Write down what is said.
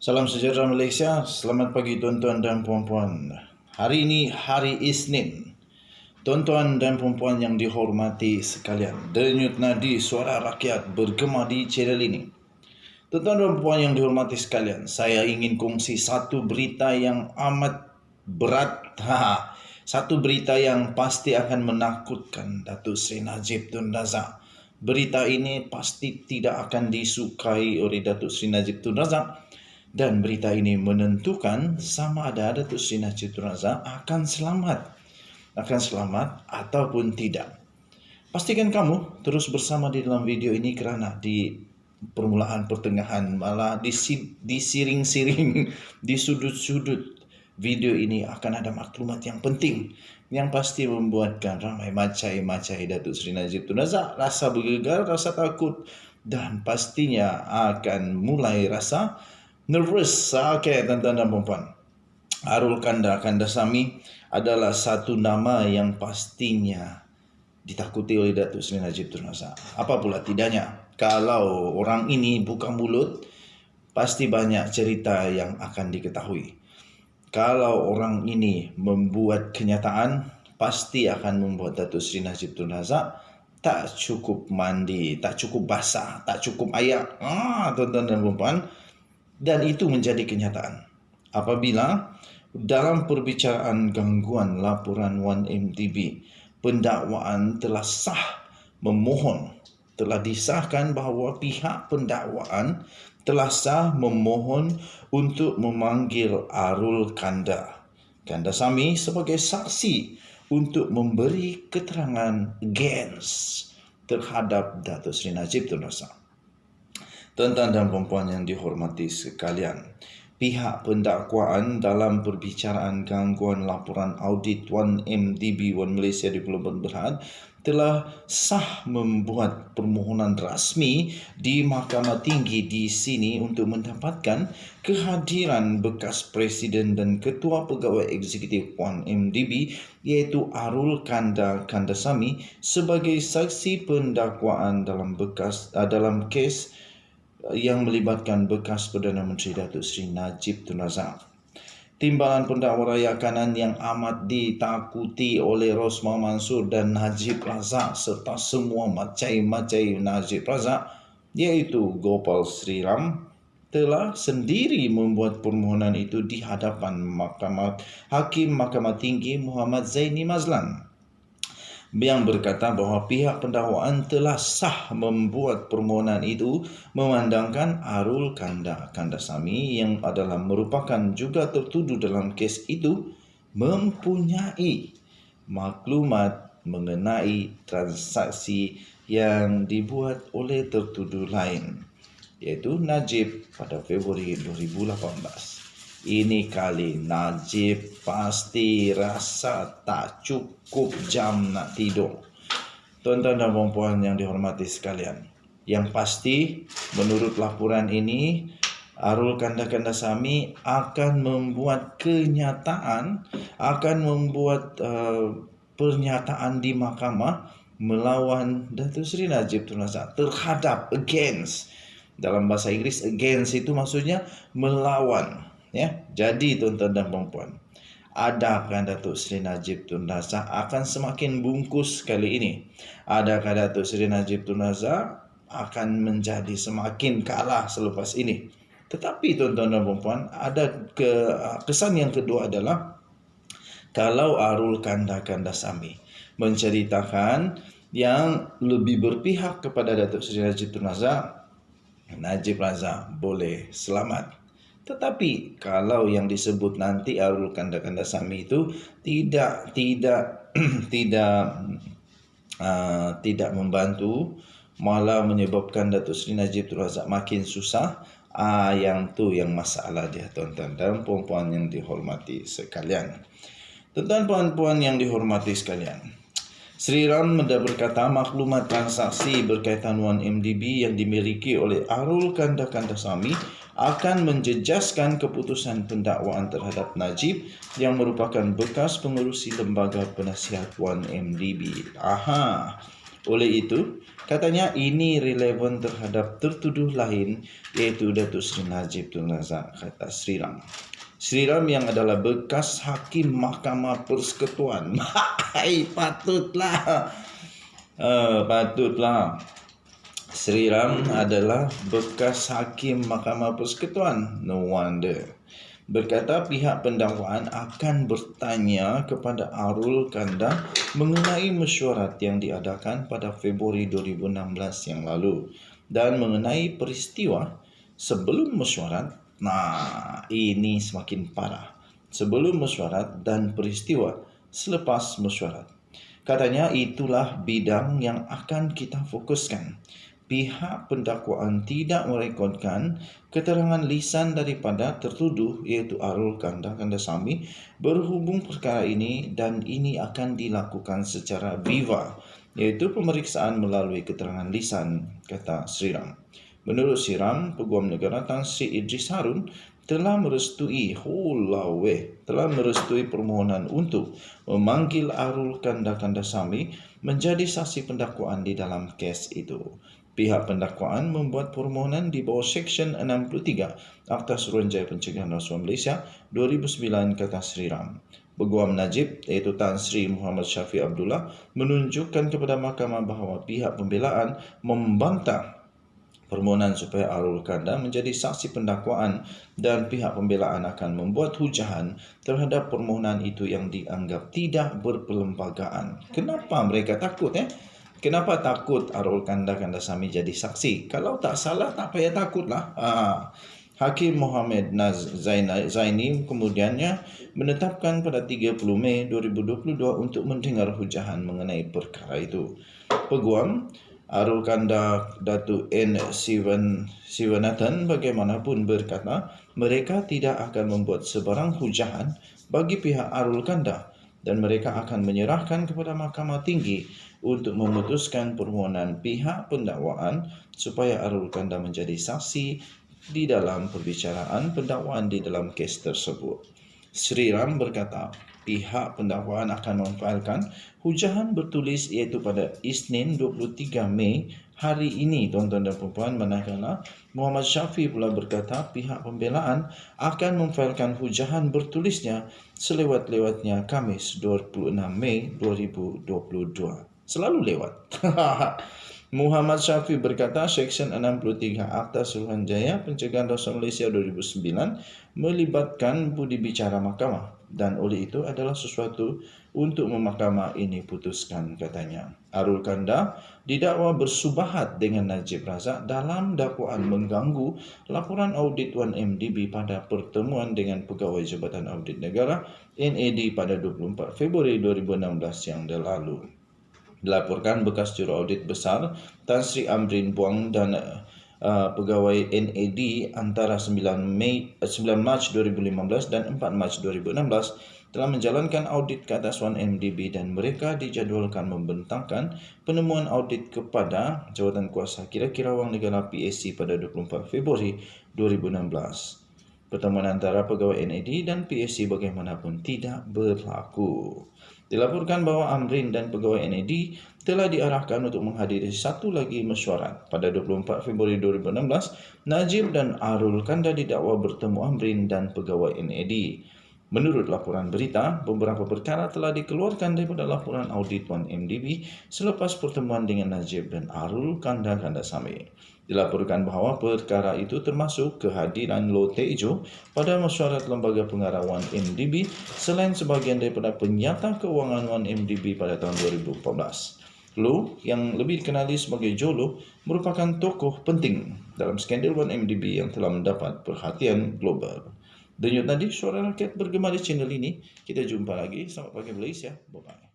Salam sejahtera Malaysia, selamat pagi tuan-tuan dan puan-puan. Hari ini hari Isnin. Tuan-tuan dan puan-puan yang dihormati sekalian, denyut nadi suara rakyat bergema di channel ini. Tuan-tuan dan puan yang dihormati sekalian, saya ingin kongsi satu berita yang amat berat. Satu berita yang pasti akan menakutkan Datuk Seri Najib Tun Razak. Berita ini pasti tidak akan disukai oleh Datuk Seri Najib Tun Razak. Dan berita ini menentukan sama ada Datuk Seri Najib Tun Razak akan selamat ataupun tidak. Pastikan kamu terus bersama di dalam video ini kerana di permulaan, pertengahan, malah di siring-siring, di sudut-sudut video ini akan ada maklumat yang penting yang pasti membuatkan ramai macai-macai Datuk Seri Najib Tun Razak rasa bergegar, rasa takut dan pastinya akan mulai rasa nervous. Okey, tuan-tuan dan puan-puan. Arul Kandasamy adalah satu nama yang pastinya ditakuti oleh Datuk Seri Najib Tun Razak. Apa pula tidaknya, kalau orang ini buka mulut, pasti banyak cerita yang akan diketahui. Kalau orang ini membuat kenyataan, pasti akan membuat Datuk Seri Najib Tun Razak tak cukup mandi, tak cukup basah, tak cukup ayak. Tuan-tuan dan puan-puan. Dan itu menjadi kenyataan apabila dalam perbicaraan gangguan laporan 1MDB, pendakwaan telah disahkan bahawa pihak pendakwaan telah sah memohon untuk memanggil Arul Kandasamy sebagai saksi untuk memberi keterangan against terhadap Datuk Seri Najib Tun Razak. Tuan-tuan dan puan-puan yang dihormati sekalian, pihak pendakwaan dalam perbicaraan gangguan laporan audit 1MDB One Malaysia Development Berhad telah sah membuat permohonan rasmi di Mahkamah Tinggi di sini untuk mendapatkan kehadiran bekas Presiden dan Ketua Pegawai Eksekutif 1MDB iaitu Arul Kandasamy sebagai saksi pendakwaan dalam kes yang melibatkan bekas Perdana Menteri Datuk Seri Najib Tun Razak. Timbalan pendakwa raya kanan yang amat ditakuti oleh Rosmah Mansor dan Najib Razak serta semua macai-macai Najib Razak iaitu Gopal Sri Ram telah sendiri membuat permohonan itu di hadapan Hakim Mahkamah Tinggi Muhammad Zaini Mazlan yang berkata bahawa pihak pendakwaan telah sah membuat permohonan itu memandangkan Arul Kandasamy yang adalah merupakan juga tertuduh dalam kes itu mempunyai maklumat mengenai transaksi yang dibuat oleh tertuduh lain iaitu Najib pada Februari 2018. Ini kali Najib pasti rasa tak cukup jam nak tidur. Tuan-tuan dan puan-puan yang dihormati sekalian, yang pasti menurut laporan ini Arul Kandasamy akan membuat pernyataan di mahkamah melawan Datuk Seri Najib Tun Razak terhadap against. Dalam bahasa Inggeris against itu maksudnya melawan. Ya, jadi tuan-tuan dan puan-puan, adakah Datuk Seri Najib Tun Razak akan semakin bungkus kali ini? Adakah Datuk Seri Najib Tun Razak akan menjadi semakin kalah selepas ini? Tetapi tuan-tuan dan puan-puan, ada kesan yang kedua adalah kalau Arul Kandasamy menceritakan yang lebih berpihak kepada Datuk Seri Najib Tun Razak, Najib Razak boleh selamat. Tetapi kalau yang disebut nanti Arul Kandasamy itu tidak membantu, malah menyebabkan Datuk Seri Najib Tun Razak makin susah, yang masalah dia, tuan-tuan dan puan-puan yang dihormati sekalian. Tuan-tuan dan puan-puan yang dihormati sekalian, Sri Ram berkata maklumat transaksi berkaitan 1MDB yang dimiliki oleh Arul Kandasamy akan menjejaskan keputusan pendakwaan terhadap Najib yang merupakan bekas pengerusi lembaga penasihat 1MDB. Oleh itu, katanya ini relevan terhadap tertuduh lain iaitu Datuk Seri Najib Tun Razak, kata Sri Ram. Sri Ram yang adalah bekas Hakim Mahkamah Persekutuan. Patutlah. Patutlah. Sri Ram adalah bekas Hakim Mahkamah Persekutuan. No wonder. Berkata pihak pendakwaan akan bertanya kepada Arul Kanda mengenai mesyuarat yang diadakan pada Februari 2016 yang lalu dan mengenai peristiwa sebelum mesyuarat. Nah, ini semakin parah. Sebelum mesyuarat dan peristiwa selepas mesyuarat. Katanya itulah bidang yang akan kita fokuskan. Pihak pendakwaan tidak merekodkan keterangan lisan daripada tertuduh iaitu Arul Kandasamy berhubung perkara ini dan ini akan dilakukan secara viva iaitu pemeriksaan melalui keterangan lisan, kata Sri Ram. Menurut Sri Ram, Peguam Negara Tan Sri Idris Harun telah merestui permohonan untuk memanggil Arul Kandasamy menjadi saksi pendakwaan di dalam kes itu. Pihak pendakwaan membuat permohonan di bawah Seksyen 63 Akta Suruhanjaya Pencegahan Rasuah Malaysia 2009, kata Sri Ram. Peguam Najib iaitu Tan Sri Muhammad Syafiq Abdullah menunjukkan kepada mahkamah bahawa pihak pembelaan membantah permohonan supaya Arul Kanda menjadi saksi pendakwaan dan pihak pembelaan akan membuat hujahan terhadap permohonan itu yang dianggap tidak berperlembagaan. Kenapa mereka takut? Kenapa takut Arul Kandasamy jadi saksi? Kalau tak salah, tak payah takutlah. Hakim Muhammad Zaini kemudiannya menetapkan pada 30 Mei 2022 untuk mendengar hujahan mengenai perkara itu. Peguam Arul Kanda Datuk N. Sivanathan bagaimanapun berkata mereka tidak akan membuat sebarang hujahan bagi pihak Arul Kanda dan mereka akan menyerahkan kepada Mahkamah Tinggi untuk memutuskan permohonan pihak pendakwaan supaya Arul Kanda menjadi saksi di dalam perbicaraan pendakwaan di dalam kes tersebut. Sri Ram berkata, pihak pendakwaan akan memfailkan hujahan bertulis iaitu pada Isnin 23 Mei hari ini, tuan-tuan dan puan-puan, manakala Muhammad Syafiq pula berkata pihak pembelaan akan memfailkan hujahan bertulisnya selewat-lewatnya Khamis 26 Mei 2022. Selalu lewat. Muhammad Syafiq berkata Seksyen 63 Akta Suruhanjaya Pencegahan Rasuah Malaysia 2009 melibatkan budi bicara mahkamah dan oleh itu adalah sesuatu untuk mahkamah ini putuskan, katanya. Arul Kanda didakwa bersubahat dengan Najib Razak dalam dakwaan mengganggu laporan audit 1MDB pada pertemuan dengan Pegawai Jabatan Audit Negara NAD pada 24 Februari 2016 yang lalu. Dilaporkan bekas Juruaudit Besar Tan Sri Amrin Buang dan pegawai NAD antara 9 Mac 2015 dan 4 Mac 2016 telah menjalankan audit ke atas 1MDB dan mereka dijadualkan membentangkan penemuan audit kepada Jawatan Kuasa Kira-kira Wang Negara PAC pada 24 Februari 2016. Pertemuan antara pegawai NAD dan PAC bagaimanapun tidak berlaku. Dilaporkan bahawa Amrin dan pegawai NAD telah diarahkan untuk menghadiri satu lagi mesyuarat. Pada 24 Februari 2016, Najib dan Arul Kanda didakwa bertemu Amrin dan pegawai NAD. Menurut laporan berita, beberapa perkara telah dikeluarkan daripada laporan audit 1MDB selepas pertemuan dengan Najib dan Arul Kandasamy. Dilaporkan bahawa perkara itu termasuk kehadiran Loh Tejo pada mesyuarat Lembaga Pengarah 1MDB selain sebahagian daripada penyata kewangan 1MDB pada tahun 2014. Loh, yang lebih dikenali sebagai Jolo, merupakan tokoh penting dalam skandal 1MDB yang telah mendapat perhatian global. Denyut nadi Suara Rakyat bergema di channel ini. Kita jumpa lagi. Selamat pagi Malaysia. Bye-bye.